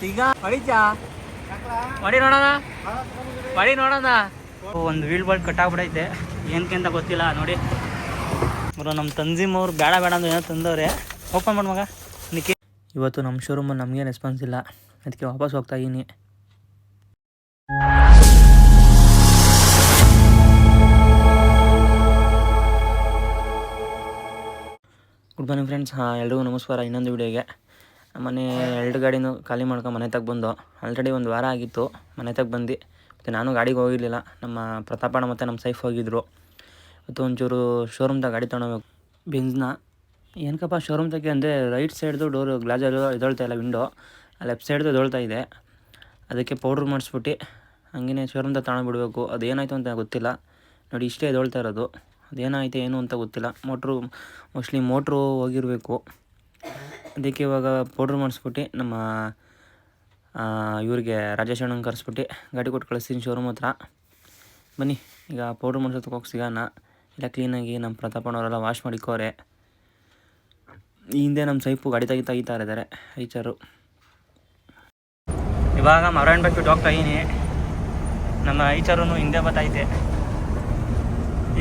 ಈಗ ಹೊಡಿತ್ಯಾ ಹೊಡಿ ನೋಡೋಣ ಹೊಡಿ ನೋಡೋಣ. ಒಂದು ವೀಲ್ ಬೋಲ್ಟ್ ಕಟ್ಟಾಗ್ಬಿಡೈತೆ ಏನಕ್ಕೆ ಅಂತ ಗೊತ್ತಿಲ್ಲ ನೋಡಿ ಬರೋ. ನಮ್ಮ ತಂಜಿಮ್ ಅವ್ರು ಬೇಡ ಬೇಡ ಅಂದ್ರೆ ಏನೋ ತಂದವ್ರೆ. ಓಪನ್ ಮಾಡಿ ಮಗ ನಿಕ್ಕಿ. ಇವತ್ತು ನಮ್ಮ ಶೋರೂಮಲ್ಲಿ ನಮಗೆ ರೆಸ್ಪಾನ್ಸ್ ಇಲ್ಲ, ಅದಕ್ಕೆ ವಾಪಸ್ ಹೋಗ್ತಾ ಇದ್ದೀನಿ. Good morning friends. ಎಲ್ರಿಗೂ ನಮಸ್ಕಾರ. ಇನ್ನೊಂದು ವಿಡಿಯೋಗೆ ಮನೆ 2 ಗಾಡಿನೂ ಖಾಲಿ ಮಾಡ್ಕೊಂಡು ಮನೆ ತಗ ಬಂದು ಆಲ್ರೆಡಿ ಒಂದು ವಾರ ಆಗಿತ್ತು ಮನೆ ತಗ ಬಂದು. ಮತ್ತು ನಾನು ಗಾಡಿಗೆ ಹೋಗಿರಲಿಲ್ಲ, ನಮ್ಮ ಪ್ರತಾಪಣ್ಣ ಮತ್ತು ನಮ್ಮ ಸೈಫ್ ಹೋಗಿದ್ದರು. ಮತ್ತು ಒಂಚೂರು ಶೋರೂಮ್ದಾಗ ಗಾಡಿ ತೊಗೊಳ್ಬೇಕು ಬೆಂಜ್ನ. ಏನಕ್ಕಪ್ಪ ಶೋರೂಮ್ ತಗೆ ಅಂದರೆ ರೈಟ್ ಸೈಡ್ದು ಡೋರು ಗ್ಲಾಜರು ಎದೊಳ್ತಾ ಇಲ್ಲ, ವಿಂಡೋ ಲೆಫ್ಟ್ ಸೈಡ್ದು ಎದೊಳ್ತಾ ಇದೆ. ಅದಕ್ಕೆ ಪೌಡ್ರ್ ಮಾಡಿಸ್ಬಿಟ್ಟು ಹಂಗೆ ಶೋರೂಮ್ದಾಗ ತೊಗೊಂಡ್ಬಿಡ್ಬೇಕು. ಅದೇನಾಯಿತು ಅಂತ ಗೊತ್ತಿಲ್ಲ ನೋಡಿ, ಇಷ್ಟೇ ಎದೊಳ್ತಾ ಇರೋದು. ಅದೇನಾಯಿತು ಏನು ಅಂತ ಗೊತ್ತಿಲ್ಲ. ಮೋಸ್ಟ್ಲಿ ಮೋಟ್ರು ಹೋಗಿರಬೇಕು. ಅದಕ್ಕೆ ಇವಾಗ ಪೌಡ್ರ್ ಮಾಡಿಸ್ಬಿಟ್ಟು ನಮ್ಮ ಇವ್ರಿಗೆ ರಾಜೇಶ್ ಅಣ್ಣಂಗೆ ಕರೆಸ್ಬಿಟ್ಟು ಗಾಡಿ ಕೊಟ್ಟು ಕಳಿಸ್ತೀನಿ ಶೋರೂಮ್ ಹತ್ರ. ಬನ್ನಿ ಈಗ ಪೌಡ್ರ್ ಮಾಡಿಸೋದಕ್ಕೆ ಹೋಗಿ ಸಿಗೋಣ. ಇಲ್ಲ ಕ್ಲೀನಾಗಿ ನಮ್ಮ ಪ್ರತಾಪಣ್ಣವರೆಲ್ಲ ವಾಶ್ ಮಾಡಿಕೋರೆ. ಈ ಹಿಂದೆ ನಮ್ಮ ಸೈಫು ಗಾಡಿ ತೆಗಿತಾ ಇದ್ದಾರೆ ಐಚರು. ಇವಾಗ ಮರಣ ಬಿಟ್ಟು ಹೋಗ್ತಾ ಇದ್ದೀನಿ. ನಮ್ಮ ಐಚರೂ ಹಿಂದೆ ಬತ್ತೈತೆ.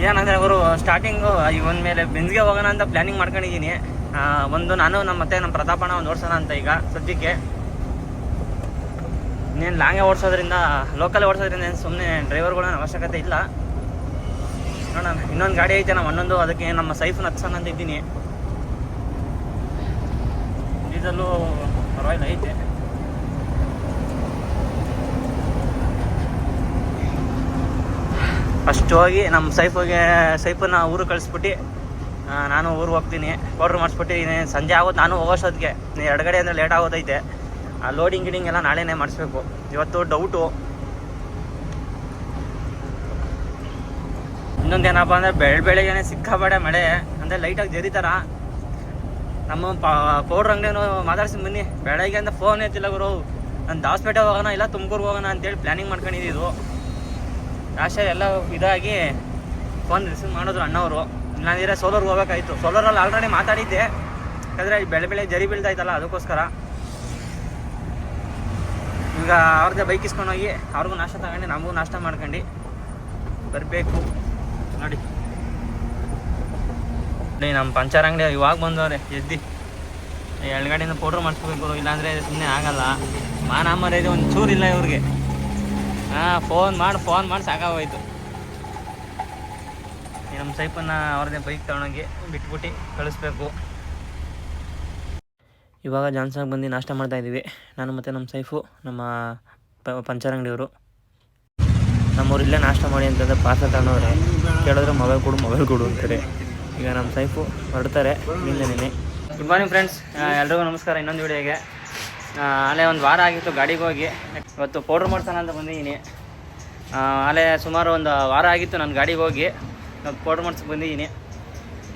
ಏನಂದರೆ ಅವರು ಸ್ಟಾರ್ಟಿಂಗು ಇವನ್ ಮೇಲೆ ಬೆಂಜ್ಗೆ ಹೋಗೋಣ ಅಂತ ಪ್ಲ್ಯಾನಿಂಗ್ ಮಾಡ್ಕೊಂಡಿದ್ದೀನಿ. ನಾನು ನಮ್ಮ ಪ್ರತಾಪಣ್ಣ ಒಂದು ಓಡಿಸೋಣ ಅಂತ. ಈಗ ಸದ್ಯಕ್ಕೆ ಇನ್ನೇನು ಲಾಂಗೇ ಓಡಿಸೋದ್ರಿಂದ, ಲೋಕಲ್ ಓಡಿಸೋದ್ರಿಂದ ಏನು ಸುಮ್ಮನೆ ಡ್ರೈವರ್ಗಳ ಅವಶ್ಯಕತೆ ಇಲ್ಲ. ನೋಡೋಣ, ಇನ್ನೊಂದು ಗಾಡಿ ಐತೆ ನಮ್ಮ ಅಣ್ಣಂದು, ಅದಕ್ಕೆ ನಮ್ಮ ಸೈಫ್ನ ಹತ್ಸೋಣ ಅಂತ ಇದ್ದೀನಿ. ಡೀಸೆಲ್ಲು ಪರವಾಗಿಲ್ಲ ಐತೆ. ಫಸ್ಟ್ ಹೋಗಿ ನಮ್ಮ ಸೈಫನ್ನ ಊರಿಗೆ ಕಳಿಸ್ಬಿಟ್ಟು ನಾನು ಊರಿಗೆ ಹೋಗ್ತೀನಿ. ಪೌಡ್ರ್ ಮಾಡಿಸ್ಬಿಟ್ಟು ಸಂಜೆ ಆಗೋದು ನಾನು ಹೋಗೋಷ್ಟೊತ್ತಿಗೆ. 2 ಗಡೆ ಅಂದರೆ ಲೇಟ್ ಆಗೋದೈತೆ. ಆ ಲೋಡಿಂಗ್ ಗಿಡಿಂಗ್ ಎಲ್ಲ ನಾಳೆನೇ ಮಾಡಿಸ್ಬೇಕು. ಇವತ್ತು ಡೌಟು. ಇನ್ನೊಂದೇನಪ್ಪ ಅಂದರೆ ಬೆಳಗ್ಗೆನೇ ಸಿಕ್ಕಾಬೇಡ ಮಳೆ ಅಂದರೆ ಲೈಟಾಗಿ ಜರಿತಾರ. ನಮ್ಮ ಪೌಡ್ರ್ ಅಂಗಡಿನೂ ಮಾತಾಡ್ಸಿ ಬನ್ನಿ. ಬೆಳಗ್ಗೆ ಅಂತ ಫೋನ್ ಎತ್ತಿಲ್ಲ ಗುರು. ನಾನು ದಾಸಪೇಟೆ ಹೋಗೋಣ ಇಲ್ಲ ತುಮಕೂರಿಗೆ ಹೋಗೋಣ ಅಂತೇಳಿ ಪ್ಲ್ಯಾನಿಂಗ್ ಮಾಡ್ಕೊಂಡಿದ್ದು. ಲಾಸ್ಟ್ ಎಲ್ಲ ಇದಾಗಿ ಫೋನ್ ರಿಸೀವ್ ಮಾಡಿದ್ರು ಅಣ್ಣವರು. ಇಲ್ಲಾಂದರೆ ಸೋಲರ್ಗೆ ಹೋಗ್ಬೇಕಾಯ್ತು. ಸೋಲರಲ್ಲಿ ಆಲ್ರೆಡಿ ಮಾತಾಡಿದ್ದೆ, ಯಾಕಂದರೆ ಬೆಳೆ ಜರಿ ಬೀಳ್ತಾಯ್ತಲ್ಲ ಅದಕ್ಕೋಸ್ಕರ. ಈಗ ಅವ್ರದ್ದೇ ಬೈಕ್ ಇಸ್ಕೊಂಡೋಗಿ ಅವ್ರಿಗೂ ನಾಷ್ಟ ತಗೊಂಡು ನಮಗೂ ನಾಷ್ಟ ಮಾಡ್ಕೊಂಡು ಬರಬೇಕು ನೋಡಿ. ನಮ್ಮ ಪಂಚರ್ ಅಂಗಡಿ ಇವಾಗ ಬಂದವ್ರೆ ಎದ್ದು. 2 ಗಾಡಿಯಿಂದ ಪೌಡ್ರ್ ಮಾಡಿಸ್ಬೇಕು, ಇಲ್ಲಾಂದರೆ ಸುಮ್ಮನೆ ಆಗಲ್ಲ. ಮಾನಮ್ಮರೈದೆ ಒಂದು ಚೂರಿಲ್ಲ ಇವ್ರಿಗೆ. ಫೋನ್ ಮಾಡಿ ಸಾಕಾಗೋಯ್ತು. ನಮ್ಮ ಸೈಫನ್ನ ಅವ್ರದ್ದೇ ಬೈಕ್ ತಗೊಂಡೋಗಿ ಬಿಟ್ಬಿಟ್ಟು ಕಳಿಸ್ಬೇಕು. ಇವಾಗ ಜಾನ್ಸನ್ಗೆ ಬಂದು ನಾಷ್ಟ ಮಾಡ್ತಾಯಿದ್ದೀವಿ ನಾನು ಮತ್ತು ನಮ್ಮ ಸೈಫು, ನಮ್ಮ ಪಂಚರ್ ಅಂಗಡಿಯವರು. ನಮ್ಮವ್ರು ಇಲ್ಲೇ ನಾಷ್ಟ ಮಾಡಿ ಅಂತಂದರೆ ಪಾರ್ಸಲ್ ತಗೊಂಡವ್ರೆ. ಕೇಳಿದ್ರೆ ಮೊಬೈಲ್ ಕೊಡು ಅಂತಾರೆ. ಈಗ ನಮ್ಮ ಸೈಫು ಹೊರಡ್ತಾರೆ ನಿನ್ನೆ. ಗುಡ್ ಮಾರ್ನಿಂಗ್ ಫ್ರೆಂಡ್ಸ್, ಎಲ್ರಿಗೂ ನಮಸ್ಕಾರ. ಇನ್ನೊಂದು ವಿಡಿಯೋಗೆ ಅಲ್ಲೇ ಒಂದು ವಾರ ಆಗಿತ್ತು ಗಾಡಿಗೆ ಹೋಗಿ. ಇವತ್ತು ಪೌಡ್ರ್ ಮಾಡ್ಸೋಣ ಅಂತ ಬಂದಿದ್ದೀನಿ. ಅಲ್ಲೇ ಸುಮಾರು ಒಂದು ವಾರ ಆಗಿತ್ತು ನಾನು ಗಾಡಿಗೆ ಹೋಗಿ ಪೌಡ್ರ್ ಮಾಡ್ಸಕ್ಕೆ ಬಂದಿದ್ದೀನಿ.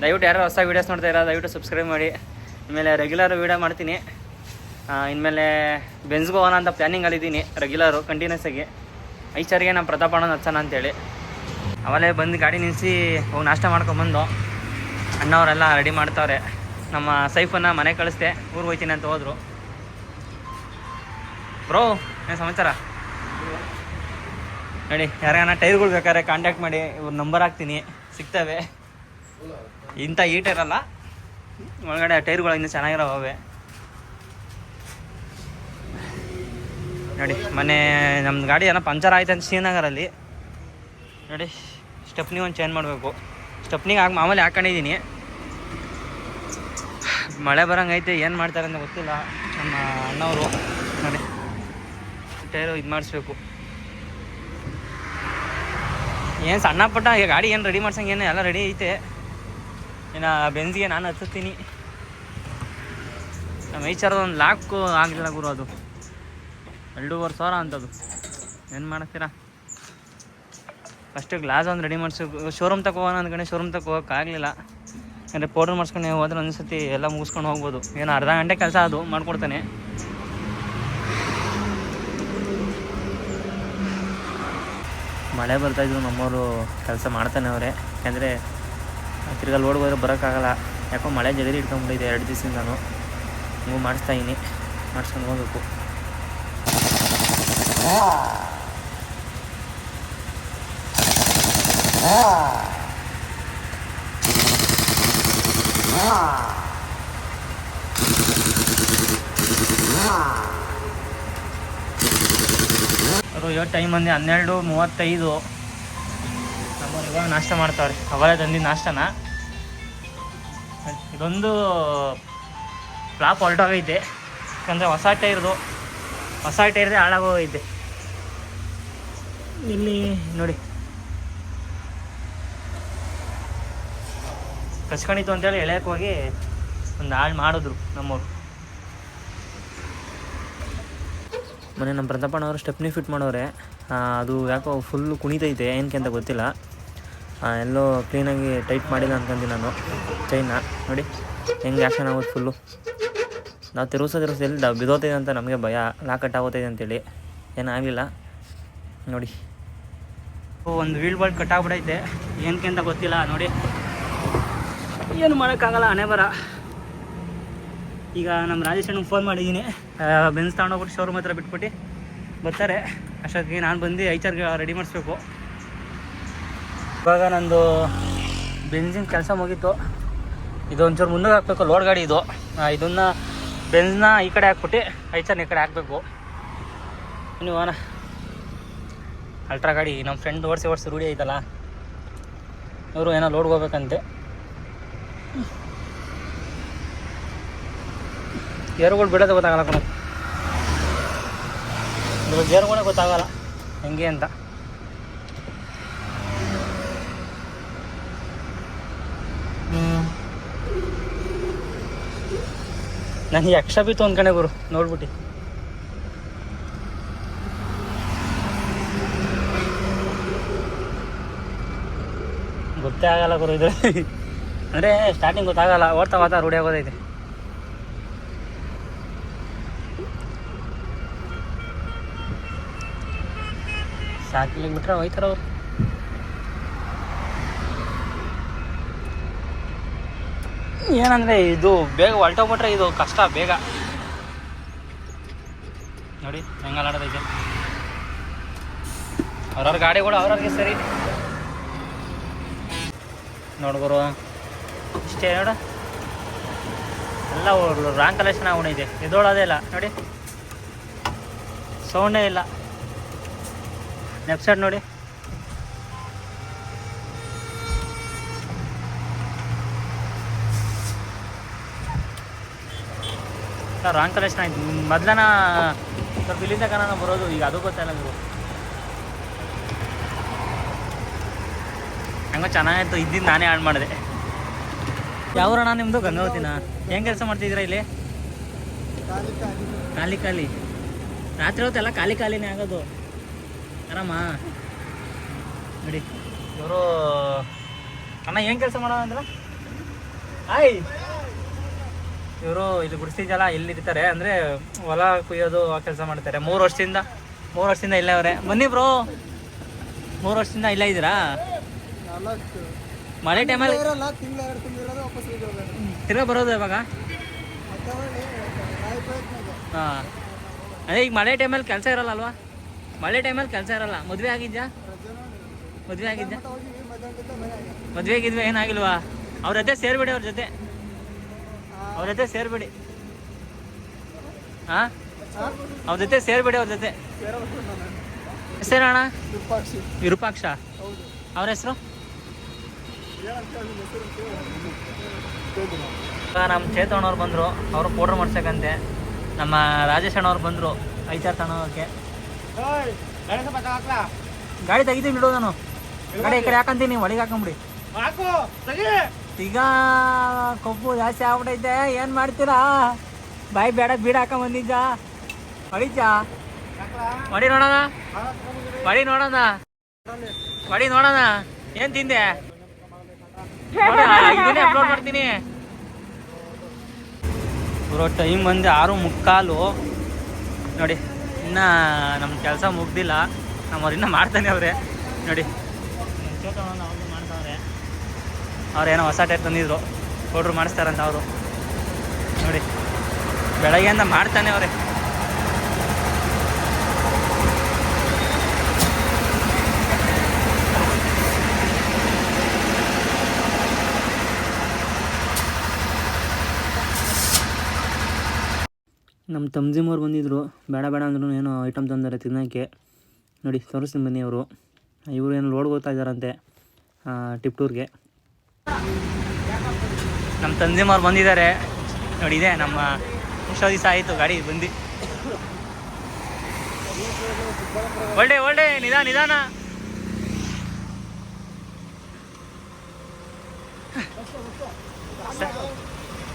ದಯವಿಟ್ಟು ಯಾರು ಹೊಸ ವೀಡಿಯೋಸ್ ನೋಡ್ತಾ ಇರೋ ದಯವಿಟ್ಟು ಸಬ್ಸ್ಕ್ರೈಬ್ ಮಾಡಿ. ಇನ್ಮೇಲೆ ರೆಗ್ಯುಲರ್ ವೀಡಿಯೋ ಮಾಡ್ತೀನಿ. ಇನ್ಮೇಲೆ ಬೆಂಜ್ಗೆ ಹೋಗೋಣ ಅಂತ ಪ್ಲ್ಯಾನಿಂಗಲ್ಲಿದ್ದೀನಿ. ರೆಗ್ಯುಲರು ಕಂಟಿನ್ಯೂಸ್ ಆಗಿ ಐಚರ್ಗೆ ನಮ್ಮ ಪ್ರತಾಪಣ್ಣ ಹಚ್ಚೋಣ ಅಂತೇಳಿ. ಅವಲೇ ಬಂದು ಗಾಡಿ ನಿಲ್ಲಿಸಿ ಹೋಗಿ ನಾಷ್ಟ ಮಾಡ್ಕೊಂಬಂದು ಅಣ್ಣವರೆಲ್ಲ ರೆಡಿ ಮಾಡ್ತಾವ್ರೆ. ನಮ್ಮ ಸೈಫನ್ನು ಮನೆ ಕಳಿಸ್ದೆ, ಊರಿಗೆ ಹೋಗ್ತೀನಿ ಅಂತ ಹೋದರು. ಬ್ರೋ ಏನು ಸಮಾಚಾರ ನೋಡಿ. ಯಾರಿಗಾನ ಟೈರ್ಗಳು ಬೇಕಾದ್ರೆ ಕಾಂಟ್ಯಾಕ್ಟ್ ಮಾಡಿ, ಇವ್ರ ನಂಬರ್ ಹಾಕ್ತೀನಿ, ಸಿಗ್ತವೆ. ಇಂಥ ಈಟಿರಲ್ಲ, ಒಳಗಡೆ ಟೈರ್ಗಳು ಇನ್ನೂ ಚೆನ್ನಾಗಿರೋವೆ ನೋಡಿ. ಮನೆ ನಮ್ಮ ಗಾಡಿ ಏನೋ ಪಂಚರ್ ಆಯ್ತು ಅಂತ ಶ್ರೀನಗರಲ್ಲಿ ನೋಡಿ. ಸ್ಟೆಪ್ನಿ ಒಂದು ಚೇಂಜ್ ಮಾಡಬೇಕು. ಸ್ಟೆಪ್ನಿಗೆ ಮಾಮೂಲಿ ಹಾಕೊಂಡಿದ್ದೀನಿ. ಮಳೆ ಬರೋಂಗೈತೆ, ಏನು ಮಾಡ್ತಾರೆ ಅಂತ ಗೊತ್ತಿಲ್ಲ ನಮ್ಮ ಅಣ್ಣವರು. ನೋಡಿ ಟೈರು ಇದು ಮಾಡಿಸ್ಬೇಕು. ಏನು ಸಣ್ಣ ಪುಟ್ಟ ಗಾಡಿ ಏನು ರೆಡಿ ಮಾಡ್ಸಂಗೆ ಏನು ಎಲ್ಲ ರೆಡಿ ಐತೆ. ಇನ್ನು ಬೆಂಜಿಗೆ ನಾನು ಹತ್ತೀನಿ. ನಮ್ಮ ಐಚಾರದ ಒಂದು ಲಾಕು ಆಗಲಿಲ್ಲ ಗುರು, ಅದು 2,500 ಅಂಥದ್ದು. ಏನು ಮಾಡ್ತೀರಾ? ಫಸ್ಟು ಗ್ಲಾಸ್ ಒಂದು ರೆಡಿ ಮಾಡಿಸ್ಬೇಕು. ಶೋರೂಮ್ ತಗೋ ಹೋಗೋಣ ಅಂದ್ಕೊಂಡು ಶೋರೂಮ್ ತಗೋ ಹೋಗೋಕ್ಕಾಗಲಿಲ್ಲ. ಅಂದರೆ ಪೌಡ್ರ್ ಮಾಡಿಸ್ಕೊಂಡು ಹೋದ್ರೆ ಒಂದು ಸತಿ ಎಲ್ಲ ಮುಗಿಸ್ಕೊಂಡು ಹೋಗ್ಬೋದು. ಏನು ಅರ್ಧ ಗಂಟೆ ಕೆಲಸ ಅದು ಮಾಡಿಕೊಡ್ತಾನೆ. ಮಳೆ ಬರ್ತಾಯಿದ್ರು ನಮ್ಮವರು ಕೆಲಸ ಮಾಡ್ತಾನೆ ಅವರೇ. ಯಾಕೆಂದರೆ ತಿರ್ಗಾ ಲೋಡ್ ಹೋದ್ರೆ ಬರೋಕ್ಕಾಗಲ್ಲ. ಯಾಕೋ ಮಳೆ ಜಗದಿ ಇಟ್ಕೊಂಡ್ಬಿಟ್ಟಿದೆ 2 ದಿವಸದಿಂದನೂ. ನೀವು ಮಾಡಿಸ್ತಾಯಿನಿ. ಮಾಡಿಸ್ಕೊಂಡು ಹೋಗ್ಬೇಕು. ಅವರು ಇವತ್ತು ಟೈಮ್ ಬಂದು 12:35. ನಮ್ಮವ್ರು ಇವಾಗ ನಾಷ್ಟ ಮಾಡ್ತಾವ್ರೆ. ಅವರೇ ತಂದಿದ್ದು ನಾಷ್ಟನ. ಇದೊಂದು ಫ್ಲಾಪ್ ಹೊರಟೋಗೈತೆ, ಯಾಕಂದರೆ ಹೊಸ ಟೈರ್ದೆ ಹಾಳಾಗೋಗೈತೆ. ಇಲ್ಲಿ ನೋಡಿ ಕಚ್ಕೊಂಡಿತ್ತು ಅಂತೇಳಿ ಎಳೆಯಕ್ಕೆ ಹೋಗಿ ಒಂದು ಹಾಳು ಮಾಡಿದ್ರು ನಮ್ಮವ್ರು. ಮೊನ್ನೆ ನಮ್ಮ ಪ್ರತಾಪಣ್ಣವರು ಸ್ಟೆಪ್ನಿ ಫಿಟ್ ಮಾಡೋರೆ. ಅದು ಯಾಕೋ ಫುಲ್ಲು ಕುಣಿತೈತೆ, ಏನಕ್ಕೆ ಅಂತ ಗೊತ್ತಿಲ್ಲ. ಎಲ್ಲೋ ಕ್ಲೀನಾಗಿ ಟೈಟ್ ಮಾಡಿಲ್ಲ ಅನ್ಕೊಂತೀನಿ ನಾನು ಚೈನ್ನ. ನೋಡಿ ಹೆಂಗೆ ಆ್ಯಕ್ಷನ್ ಆಗೋದು ಫುಲ್ಲು. ನಾವು ತಿರುಗಿಸೋದು ಎಲ್ಲಿ ಬಿದೋತೈತೆ ಅಂತ ನಮಗೆ ಭಯ, ಲಾಕಟ್ ಆಗೋತೈತೆ ಅಂತೇಳಿ. ಏನಾಗಲಿಲ್ಲ ನೋಡಿ. ಒಂದು ವೀಲ್ ಬಾಲ್ ಕಟ್ಟಾಗ್ಬಿಡೈತೆ, ಏನಕ್ಕೆ ಅಂತ ಗೊತ್ತಿಲ್ಲ. ನೋಡಿ ಏನು ಮಾಡೋಕ್ಕಾಗಲ್ಲ, ಹಣೆ ಬರ. ಈಗ ನಮ್ಮ ರಾಜೇಶ್ ಅಣ್ಣಗೆ ಫೋನ್ ಮಾಡಿದ್ದೀನಿ, ಬೆನ್ಸ್ ತಗೊಂಡೋಗ್ಬಿಟ್ಟು ಶೋರೂಮ್ ಹತ್ರ ಬಿಟ್ಬಿಟ್ಟು ಬರ್ತಾರೆ. ಅಷ್ಟೊತ್ತಿಗೆ ನಾನು ಬಂದು ಐಚರ್ಗೆ ರೆಡಿ ಮಾಡಿಸ್ಬೇಕು. ಇವಾಗ ನಂದು ಬೆನ್ಸಿನ ಕೆಲಸ ಮುಗೀತು. ಇದು ಒಂಚೂರು ಮುಂದೆ ಹಾಕಬೇಕು, ಲೋಡ್ ಗಾಡಿ ಇದು. ಇದನ್ನು ಬೆನ್ಸ್ನ ಈ ಕಡೆ ಹಾಕ್ಬಿಟ್ಟು ಐಚರ್ನ ಈ ಕಡೆ ಹಾಕಬೇಕು. ನೀವು ಅಲ್ಟ್ರಾ ಗಾಡಿ ನಮ್ಮ ಫ್ರೆಂಡ್ ಓಡಿಸಿ ರೂಢಿ ಐತಲ್ಲ, ಇವರು ಏನೋ ಲೋಡ್ಗೆ ಹೋಗ್ಬೇಕಂತೆ. ಗೇರುಗಳು ಬಿಡೋದು ಗೊತ್ತಾಗಲ್ಲ ಕಣ, ಗೇರುಗಳೇ ಗೊತ್ತಾಗಲ್ಲ ಹೆಂಗೆ ಅಂತ. ನನಗೆ ಯಕ್ಷ ಬಿತ್ತು ಅಂದ್ಕಣೆ ಗುರು ನೋಡ್ಬಿಟ್ಟು. ಗೊತ್ತೇ ಆಗಲ್ಲ ಗುರು ಇದು. ಅಂದರೆ ಸ್ಟಾರ್ಟಿಂಗ್ ಗೊತ್ತಾಗಲ್ಲ, ಓಡ್ತಾ ರೂಢಿ ಆಗೋದೈತೆ. ಸಾಕಿಲಿಗೆ ಬಿಟ್ರೆ ಹೋಯ್ತಾರ ಅವ್ರು. ಏನಂದರೆ ಇದು ಬೇಗ ಹೊಲ್ಟೋಗ್ಬಿಟ್ರೆ ಇದು ಕಷ್ಟ ಬೇಗ. ನೋಡಿ ಹೆಂಗಲ್ಲಾಡೋದೈತೆ. ಅವ್ರವ್ರ ಗಾಡಿಗಳು ಅವ್ರವ್ರಿಗೆ ಸರಿ ನೋಡ್ಗುರು. ಇಷ್ಟೇ ನೋಡು, ಎಲ್ಲ ರಾಂಗ್ ಕಲೆಕ್ಷನ್ ಆಗ್ಬಿಡೈತೆ. ಎದೋಳೋದೇ ಇಲ್ಲ ನೋಡಿ, ಸೌಂಡೇ ಇಲ್ಲ. ಲೆಫ್ಟ್ ಸೈಡ್ ನೋಡಿ, ರಾಂಗ್ ಕಲೆಕ್ಷನ್ ಆಯ್ತು. ಮೊದಲನ ಸ್ವಲ್ಪ ಇಲ್ಲಿಂದ ಕಣ ಬರೋದು, ಈಗ ಅದು ಗೊತ್ತಿಲ್ಲ ನೀವು. ಹಂಗೆ ಚೆನ್ನಾಗಿತ್ತು, ಇದ್ದಿದ್ದು ನಾನೇ ಹಾಳು ಮಾಡಿದೆ. ಯಾವೂರಣ್ಣ ನಿಮ್ಮದು? ಗಂಗಾವತಿನ? ಹೆಂಗೆ ಕೆಲಸ ಮಾಡ್ತಿದ್ದೀರಾ ಇಲ್ಲಿ? ಖಾಲಿ ರಾತ್ರಿ ಹೊತ್ತೆಲ್ಲ ಖಾಲಿನೇ ಆಗೋದು. ಆರಾಮ ನೋಡಿ. ಇವರು ಅಣ್ಣ ಏನು ಕೆಲಸ ಮಾಡೋಣ ಅಂದ್ರೆ ಇವರು ಇಲ್ಲಿ ಗುಡಿಸ್ತಿದ್ದಲ್ಲ, ಇಲ್ಲಿರ್ತಾರೆ. ಅಂದರೆ ಹೊಲ ಕುಯ್ಯೋದು ಆ ಕೆಲಸ ಮಾಡ್ತಾರೆ. 3 ವರ್ಷದಿಂದ ಇಲ್ಲೇ ಅವರೇ. ಬನ್ನಿ ಬ್ರೋ, 3 ವರ್ಷದಿಂದ ಇಲ್ಲೇ ಇದ್ದೀರಾ? ಮಳೆ ಟೈಮಲ್ಲಿ ತಿರ್ಗಾ ಬರೋದು ಇವಾಗ? ಹಾಂ, ಅದೇ ಈಗ ಮಳೆ ಟೈಮಲ್ಲಿ ಕೆಲಸ ಇರಲ್ಲ ಅಲ್ವಾ? ಮಳೆ ಟೈಮಲ್ಲಿ ಕೆಲಸ ಇರಲ್ಲ. ಮದುವೆ ಆಗಿದ್ಯಾ? ಮದುವೆ ಆಗಿದ್ವಿ? ಏನಾಗಿಲ್ವಾ? ಅವ್ರ ಜೊತೆ ಸೇರಿಬಿಡಿ, ಅವ್ರ ಜೊತೆ ಸೇರಿಬಿಡಿ. ಹಾಂ, ಅವ್ರ ಜೊತೆ ಸೇರಿಬಿಡಿ. ಅವ್ರ ಜೊತೆ ಹೆಸರಣ್ಣ? ವಿರೂಪಾಕ್ಷ. ಅವ್ರ ಹೆಸರು? ನಮ್ಮ ಚೇತಣ್ಣವ್ರು ಬಂದರು, ಅವರು ಪೌಡ್ರ್ ಮಾಡ್ಸಕ್ಕಂತೆ. ನಮ್ಮ ರಾಜೇಶ್ ಅಣ್ಣವ್ರು ಬಂದರು ಐಚಾರ್ ತಗೊಳೋಕ್ಕೆ. ಗಾಡಿ ತೆಗಿತೀನಿ ಬಿಡು, ನಾನು ಗಾಡಿ ಈ ಕಡೆ ಹಾಕಂತೀನಿ, ಒಳಗೆ ಹಾಕೊಂಬಿಡಿ. ಈಗ ಕೊಬ್ಬು ಜಾಸ್ತಿ ಆಗ್ಬಿಟ್ಟೈತೆ, ಏನು ಮಾಡ್ತೀರಾ? ಬಾಯಿ ಬೇಡ ಬೀಡ ಹಾಕೊಂಡ್ ಬಂದಿದ್ದ. ಹೊಡಿ ನೋಡೋಣ. ಏನು ತಿಂದೆ? ಇದನ್ನೇ ಅಪ್ಲೋಡ್ ಮಾಡ್ತೀನಿ. ಬರೋ ಟೈಮ್ ಬಂದು 6:45 ನೋಡಿ. ಇನ್ನೂ ನಮ್ಮ ಕೆಲಸ ಮುಗ್ದಿಲ್ಲ. ನಮ್ಮವ್ರು ಇನ್ನೂ ಮಾಡ್ತಾನೆ ಅವರೇ ನೋಡಿ. ಮಾಡ್ತಾವ್ರೆ. ಅವ್ರೇನೋ ಹೊಸ ಟೈಪ್ ತಂದಿದ್ರು, ಪೌಡ್ರ್ ಮಾಡಿಸ್ತಾರಂತ ಅವರು ನೋಡಿ. ಬೆಳಗ್ಗೆಯಿಂದ ಮಾಡ್ತಾನೆ ಅವ್ರೆ. ನಮ್ಮ ತಂಜಿಮವ್ರು ಬಂದಿದ್ದರು, ಬೇಡ ಬೇಡ ಅಂದ್ರೂ ಏನೋ ಐಟಮ್ ತಂದರೆ ತಿನ್ನೋಕ್ಕೆ. ನೋಡಿ ತೋರಿಸ್ತೀನಿ ಬನ್ನಿ. ಅವರು ಇವರು ಏನು ಲೋಡ್ ಹೋಗ್ತಾ ಇದ್ದಾರಂತೆ ಟಿಪ್ಟೂರ್ಗೆ. ನಮ್ಮ ತಂಜಿಮವ್ರು ಬಂದಿದ್ದಾರೆ ನೋಡಿ. ಇದೆ ನಮ್ಮ ಎಷ್ಟೋ ದಿವಸ ಆಯಿತು ಗಾಡಿ ಬಂದು. ಒಳ್ಳೆ ನಿಧಾನ.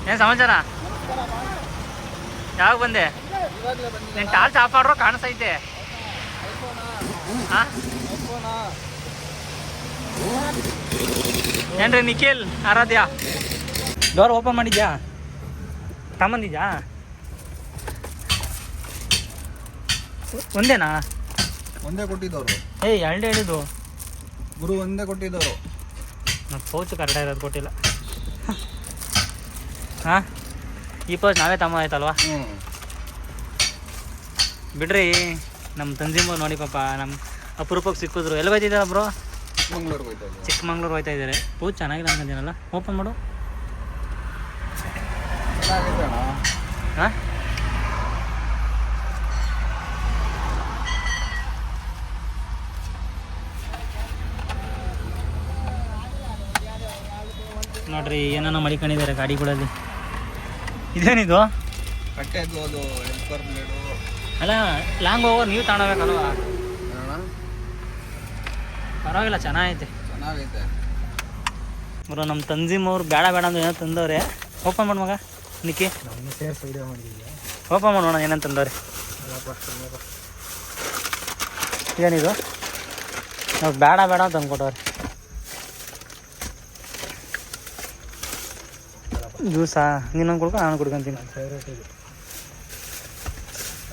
ಏನು ಸಮಾಚಾರ? ಯಾವಾಗ ಬಂದೆ? ನೀನು ಟಾರ್ಚ್ ಆಫ್ ಮಾಡ್ರೋ ಕಾಣಿಸ್ತೈತೆ. ಹಾಂ ಏನ್ರಿ ನಿಖಿಲ್ ಆರಾಧ್ಯ, ಡೋರ್ ಓಪನ್ ಮಾಡಿದ್ಯಾ? ತಗೊಂಬಂದಿದ್ಯಾ? ಒಂದೇನಾ? ಒಂದೇ ಕೊಟ್ಟಿದ್ದವರು. ಎರಡು ಹೇಳಿದ್ದು ಗುರು, ಒಂದೇ ಕೊಟ್ಟಿದ್ದವರು. ಮತ್ತು ಪೌಚ್ ಕರೆಕ್ಟ್ ಇರೋದು ಕೊಟ್ಟಿಲ್ಲ. ಹಾಂ ಈ ಪೌಚ್ ನಾವೇ ತಮ್ಮ ಆಯ್ತಲ್ವಾ? ಬಿಡ್ರಿ. ನಮ್ಮ ತಂಜಿಮವ್ರು ನೋಡಿ ಪಾಪ ನಮ್ಮ ಅಪರೂಪಕ್ಕೆ ಸಿಕ್ಕಿದ್ರು. ಎಲ್ಲಿ ಹೋಯ್ತಿದ್ದಾರ ಬ್ರೋ? ಚಿಕ್ಕಮಂಗ್ಳೂರು ಹೋಯ್ತಾ ಇದ್ದಾರೆ. ಪೌಚ್ ಚೆನ್ನಾಗಿದೆ ಅನ್ಕೊಂತೀನಲ್ಲ. ಓಪನ್ ಮಾಡು. ಹಾಂ ನೋಡ್ರಿ ಏನಾನ ಮಡಿಕೊಂಡಿದ್ದಾರೆ ಗಾಡಿಗಳಲ್ಲಿ. ಇದೇನಿದು? ಕಟ್ಟೆದು ಅದು ಹೆಲ್ಪರ್ ಬ್ಲೇಡು. ಅಲ್ಲ ಲಾಂಗ್ ಹೋಗೋರು ನೀವು ತಗೊಳ್ಬೇಕಲ್ವಾ? ಪರವಾಗಿಲ್ಲ, ಚೆನ್ನಾಗೈತೆ. ಬರೋ ನಮ್ಮ ತಂಜಿಮವ್ರು ಬೇಡ ಅಂದ್ರೆ ಏನೋ ತಂದವ್ರೆ. ಓಪನ್ ಮಾಡಿ ಮಗ ನಿಕ್ಕಿ. ಓಪನ್ ಮಾಡಿ ನೋಡೋಣ ಏನಂತ ತಂದವ್ರೆ. ಏನಿದು? ನಾವು ಬೇಡ ಅಂತ ತಂದ್ಕೊಟ್ಟವ್ರೆ. ಜ್ಯೂಸಾ? ನೀನು ಕುಡ್ಕೊ, ನಾನು ಕುಡ್ಕೊಂತೀನಿ.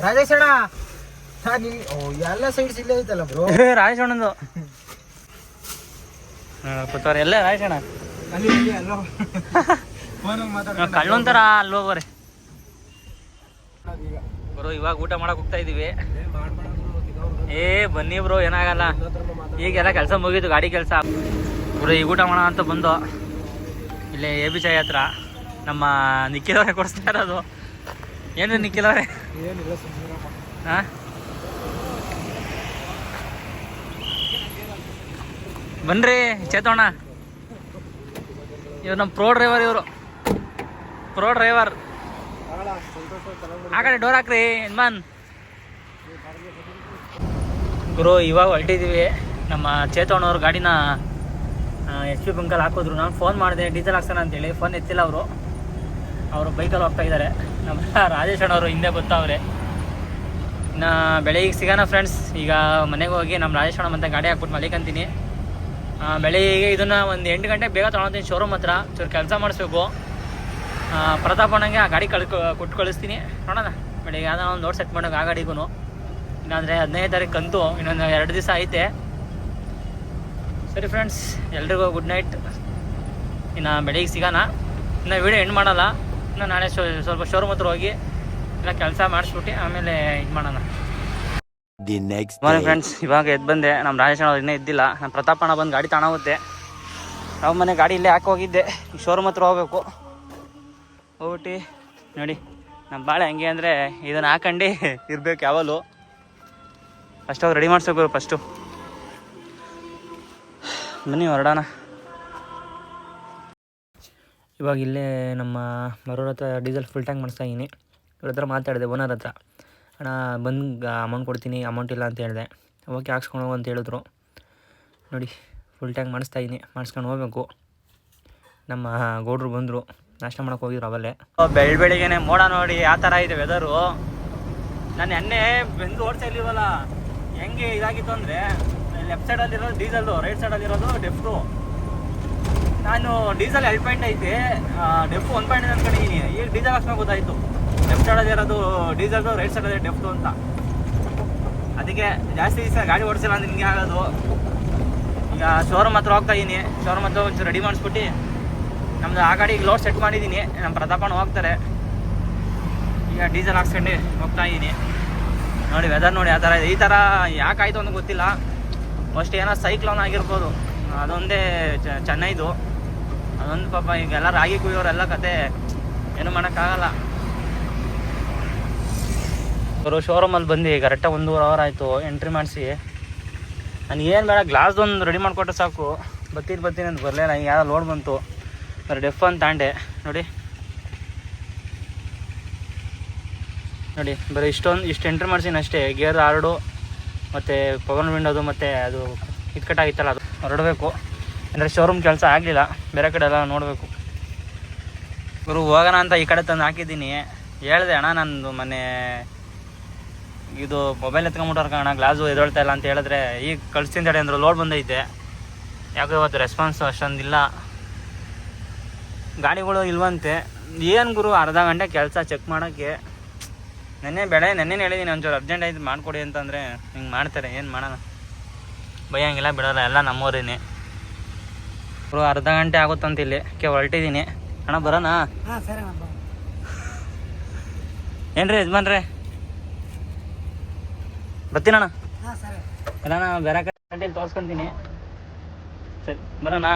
ರಾಜೇಶ್ ಅಣ್ಣ ಎಲ್ಲ ಸೈಡ್ಸ್ ಇಲ್ಲೇ ಐತಲ್ಲ ಬ್ರೋ. ರಾಜೇಶ್ ಅಣ್ಣಂದು ಕೂತವ್ರೆ. ಎಲ್ಲ ರಾಜೇಶ್ ಅಣ್ಣ ಕಳ್ಳೊಂಥರ ಅಲ್ಲಿ ಹೋಗೋರೆ. ಬ್ರೋ ಇವಾಗ ಊಟ ಮಾಡಕ್ ಹೋಗ್ತಾ ಇದೀವಿ. ಬನ್ನಿ ಬ್ರೋ, ಏನಾಗಲ್ಲ. ಈಗೆಲ್ಲ ಕೆಲಸ ಮುಗೀತು, ಗಾಡಿ ಕೆಲಸ. ಬ್ರೋ ಈಗ ಊಟ ಮಾಡೋಣ ಅಂತ ಬಂದು ಇಲ್ಲೇ ಎ ಬಿ ಚಾಯ್ ಹತ್ರ ನಮ್ಮ ನಿಖಿಲವ್ರೆ ಕೊಡಿಸ್ತಾ ಇರೋದು. ಏನ್ರಿ ನಿಖಿಲವ್ರೆ? ಹಾಂ ಬನ್ರಿ ಚೇತೋಣ. ಇವ್ರು ನಮ್ಮ ಪ್ರೋ ಡ್ರೈವರ್. ಆ ಕಡೆ ಡೋರ್ ಹಾಕ್ರಿ ಯಜಮಾನ್. ಗುರು ಇವಾಗ ಹೊರಟಿದ್ದೀವಿ. ನಮ್ಮ ಚೇತೋಣವ್ರ ಗಾಡಿನ ಎಚ್ ಪಿ ಬಂಕಲ್ಲಿ ಹಾಕಿದ್ರು. ನಾನು ಫೋನ್ ಮಾಡಿದೆ ಡೀಸೆಲ್ ಹಾಕ್ಸೋಣ ಅಂತೇಳಿ. ಫೋನ್ ಎತ್ತಿಲ್ಲ ಅವರು ಬೈಕಲ್ಲಿ ಹೋಗ್ತಾ ಇದ್ದಾರೆ. ನಮ್ಮ ರಾಜೇಶ್ ಅಣ್ಣವರು ಹಿಂದೆ ಬರ್ತಾವ್ರೆ. ಇನ್ನು ಬೆಳಿಗ್ಗೆ ಸಿಗೋಣ ಫ್ರೆಂಡ್ಸ್. ಈಗ ಮನೆಗೆ ಹೋಗಿ ನಮ್ಮ ರಾಜೇಶ್ ಅಣ್ಣ ಮತ್ತೆ ಗಾಡಿ ಹಾಕ್ಬಿಟ್ಟು ಮಲಿಕಂತೀನಿ. ಬೆಳಿಗ್ಗೆ ಇದನ್ನು ಒಂದು 8 ಗಂಟೆಗೆ ಬೇಗ ತೊಗೊಳ್ತೀನಿ ಶೋರೂಮ್ ಹತ್ರ. ಚೂರು ಕೆಲಸ ಮಾಡಿಸ್ಬೇಕು. ಪ್ರತಾಪ್ ಅಣ್ಣಂಗೆ ಆ ಗಾಡಿ ಕೊಟ್ಟು ಕಳಿಸ್ತೀನಿ. ನೋಡೋಣ ಬೆಳಿಗ್ಗೆ ಯಾವುದೋ ಒಂದು ನೋಟ್ ಸೆಟ್ ಮಾಡೋಕೆ ಆ ಗಾಡಿಗೂ. ಇಲ್ಲಾಂದರೆ 15ನೇ ತಾರೀಕು ಕಂತು, ಇನ್ನೊಂದು 2 ದಿವಸ ಐತೆ. ಸರಿ ಫ್ರೆಂಡ್ಸ್, ಎಲ್ರಿಗೂ ಗುಡ್ ನೈಟ್. ಇನ್ನು ಬೆಳಿಗ್ಗೆ ಸಿಗೋಣ. ಇನ್ನು ವೀಡಿಯೋ ಎಂಡ್ ಮಾಡೋಲ್ಲ. ಇನ್ನು ನಾಳೆ ಸ್ವಲ್ಪ ಶೋರೂಮ್ ಹತ್ರ ಹೋಗಿ ಎಲ್ಲ ಕೆಲಸ ಮಾಡಿಸ್ಬಿಟ್ಟು ಆಮೇಲೆ ಇದು ಮಾಡೋಣ. ಫ್ರೆಂಡ್ಸ್ ಇವಾಗ ಎದ್ದು ಬಂದೆ. ನಮ್ಮ ರಾಜೇಶ್ ಅವ್ರು ಇನ್ನೂ ಇದ್ದಿಲ್ಲ. ನಮ್ಮ ಪ್ರತಾಪ್ ಅಣ್ಣ ಬಂದು ಗಾಡಿ ತಗೊಂಡೋಗುತ್ತೆ. ನಾವು ಮನೆ ಗಾಡಿ ಇಲ್ಲೇ ಹಾಕಿ ಹೋಗಿದ್ದೆ. ಶೋರೂಮ್ ಹತ್ರ ಹೋಗ್ಬೇಕು. ಹೋಗ್ಬಿಟ್ಟು ನೋಡಿ ನಮ್ಮ ಬಾಳೆ ಹಂಗೆ ಅಂದರೆ ಇದನ್ನು ಹಾಕೊಂಡು ಇರಬೇಕು ಯಾವಾಗಲೂ. ಫಸ್ಟ್ ಅವ್ರು ರೆಡಿ ಮಾಡಿಸ್ಬೇಕು. ಫಸ್ಟು ಬನ್ನಿ ಹೊರಡೋಣ. ಇವಾಗ ಇಲ್ಲೇ ನಮ್ಮ ಮರೋರ ಹತ್ರ ಡೀಸೆಲ್ ಫುಲ್ ಟ್ಯಾಂಕ್ ಮಾಡಿಸ್ತಾಯಿದ್ದೀನಿ. ಇವ್ರ ಹತ್ರ ಮಾತಾಡಿದೆ ಓನರ್ ಹತ್ರ. ಅಣ್ಣ ಬಂದು ಅಮೌಂಟ್ ಕೊಡ್ತೀನಿ, ಅಮೌಂಟ್ ಇಲ್ಲ ಅಂತ ಹೇಳಿದೆ. ಓಕೆ ಹಾಕ್ಸ್ಕೊಂಡು ಹೋಗು ಅಂತ ಹೇಳಿದ್ರು. ನೋಡಿ ಫುಲ್ ಟ್ಯಾಂಕ್ ಮಾಡಿಸ್ತಾಯಿದ್ದೀನಿ. ಮಾಡಿಸ್ಕೊಂಡು ಹೋಗ್ಬೇಕು. ನಮ್ಮ ಗೌಡ್ರು ಬಂದರು, ನಾಷ್ಟ ಮಾಡೋಕೆ ಹೋಗಿದ್ರು ಅವಲ್ಲೇ. ಬೆಳಿಗ್ಗೆನೆ ಮೋಡ ನೋಡಿ ಯಾವ ಥರ ಇದೆ ವೆದರು. ನಾನು ಎಣ್ಣೆ ಬೆಂದು ಓಡಿಸ್ತಾ ಇರ್ಲಿವಲ್ಲ, ಹೆಂಗೆ ಇದಾಗಿತ್ತು ಅಂದರೆ ಲೆಫ್ಟ್ ಸೈಡಲ್ಲಿರೋದು ಡೀಸೆಲ್ದು, ರೈಟ್ ಸೈಡಲ್ಲಿರೋದು ಡೆಫ್ಟು. ನಾನು ಡೀಸೆಲ್ 2 ಪಾಯಿಂಟ್ ಐತೆ, ಡೆಫ್ 1 ಪಾಯಿಂಟ್ ಅಂದ್ಕೊಂಡಿದ್ದೀನಿ. ಈಗ ಡೀಸೆಲ್ ಹಾಕ್ಸ್ಕೊಂಡು ಗೊತ್ತಾಯಿತು ಲೆಫ್ಟ್ ಸೈಡಲ್ಲಿರೋದು ಡೀಸೆಲ್ದು, ರೈಟ್ ಸೈಡಲ್ಲಿ ಡೆಫ್ಟು ಅಂತ. ಅದಕ್ಕೆ ಜಾಸ್ತಿ ದಿವಸ ಗಾಡಿ ಓಡಿಸಿಲ್ಲ ಅಂದ್ರೆ ಹಿಂಗೆ ಆಗೋದು. ಈಗ ಶೋರೂಮ್ ಹತ್ರ ಹೋಗ್ತಾ ಇದ್ದೀನಿ. ಶೋರೂಮ್ ಹತ್ರ ಒಂಚೂರು ರೆಡಿ ಮಾಡಿಸ್ಬಿಟ್ಟು ನಮ್ಮದು ಆ ಗಾಡಿಗೆ ಲೋಡ್ ಸೆಟ್ ಮಾಡಿದ್ದೀನಿ. ನಮ್ಮ ಪ್ರತಾಪಣ್ಣ ಹೋಗ್ತಾರೆ. ಈಗ ಈಗ ಡೀಸೆಲ್ ಹಾಕ್ಸ್ಕೊಂಡು ಹೋಗ್ತಾ ಇದ್ದೀನಿ. ನೋಡಿ ವೆದರ್ ನೋಡಿ ಆ ಥರ ಇದೆ. ಈ ಥರ ಯಾಕಾಯ್ತು ಅಂತ ಗೊತ್ತಿಲ್ಲ. ಫಸ್ಟ್ ಏನೋ ಸೈಕ್ಲೋನ್ ಆಗಿರ್ಬೋದು, ಅದೊಂದೇ ಚೆನ್ನೈದು. ಅದೊಂದು ಪಾಪ ಈಗೆಲ್ಲ ರಾಗಿ ಕುಯ್ಯೋರೆಲ್ಲ ಕತೆ ಏನು ಮಾಡೋಕ್ಕಾಗಲ್ಲ. ಅವರು ಶೋರೂಮಲ್ಲಿ ಬಂದು ಕರೆಕ್ಟಾಗಿ 1.5 ಅವರ್ ಆಯಿತು ಎಂಟ್ರಿ ಮಾಡಿಸಿ. ನನಗೆ ಏನು ಬೇಡ, ಗ್ಲಾಸ್ದೊಂದು ರೆಡಿ ಮಾಡಿಕೊಟ್ರೆ ಸಾಕು. ಬರ್ತೀನಿ ಅಂತ ಬರಲಿಲ್ಲ. ಈಗ ಯಾರೋ ಲೋಡ್ ಬಂತು, ಡೆಫ್ ಅಂತ ತಾಂಡೆ. ನೋಡಿ ಬರೀ ಇಷ್ಟು ಎಂಟ್ರಿ ಮಾಡ್ಸೀನಿ ಅಷ್ಟೇ. ಗೇರ್ ಆರ್ಡು ಮತ್ತು ಪವರ್ ವಿಂಡೋದು ಮತ್ತು ಅದು ಇಟ್ಕಟ್ಟಾಗಿತ್ತಲ್ಲ ಅದು ಹೊರಡಬೇಕು. ಅಂದರೆ ಶೋರೂಮ್ ಕೆಲಸ ಆಗಲಿಲ್ಲ, ಬೇರೆ ಕಡೆ ಎಲ್ಲ ನೋಡಬೇಕು. ಗುರು ಹೋಗೋಣ ಅಂತ ಈ ಕಡೆ ತಂದು ಹಾಕಿದ್ದೀನಿ. ಹೇಳಿದೆ ಅಣ್ಣ ನಂದು ಮೊನ್ನೆ ಇದು ಮೊಬೈಲ್ ಎತ್ಕೊಂಬಿಟ್ಟಾರ ಅಣ್ಣ, ಗ್ಲಾಸು ಎದೊಳ್ತಾ ಇಲ್ಲ ಅಂತ ಹೇಳಿದ್ರೆ ಈಗ ಕಳಿಸ್ತೀನಿ ತಡೆ ಅಂದರು. ಲೋಡ್ ಬಂದೈತೆ. ಯಾಕೋ ಇವತ್ತು ರೆಸ್ಪಾನ್ಸ್ ಅಷ್ಟೊಂದಿಲ್ಲ, ಗಾಡಿಗಳು ಇಲ್ವಂತೆ. ಏನು ಗುರು ಅರ್ಧ ಗಂಟೆ ಕೆಲಸ ಚೆಕ್ ಮಾಡೋಕ್ಕೆ. ನೆನ್ನೆ ಹೇಳಿದ್ದೀನಿ ಒಂಚೂರು ಅರ್ಜೆಂಟ್ ಆಯ್ತು ಮಾಡಿಕೊಡಿ ಅಂತಂದರೆ ಹಿಂಗೆ ಮಾಡ್ತಾರೆ. ಏನು ಮಾಡೋಣ, ಬೈಯಂಗಿಲ್ಲ ಬಿಡೋಲ್ಲ, ಎಲ್ಲ ನಮ್ಮೂರೇನೆ. ಗುರು ಅರ್ಧ ಗಂಟೆ ಆಗುತ್ತಂತ ಇಲ್ಲಿ ಹೊರಟಿದ್ದೀನಿ. ಅಣ್ಣ ಬರೋಣ? ಏನ್ರಿ ಯಜಮಾನ್ರೆ ಬರ್ತೀನಣ್ಣ. ಎಲ್ಲ ಬೇರೆ ಗಂಟೆಲಿ ತೋರಿಸ್ಕೊಂತೀನಿ. ಸರಿ ಬರೋಣ?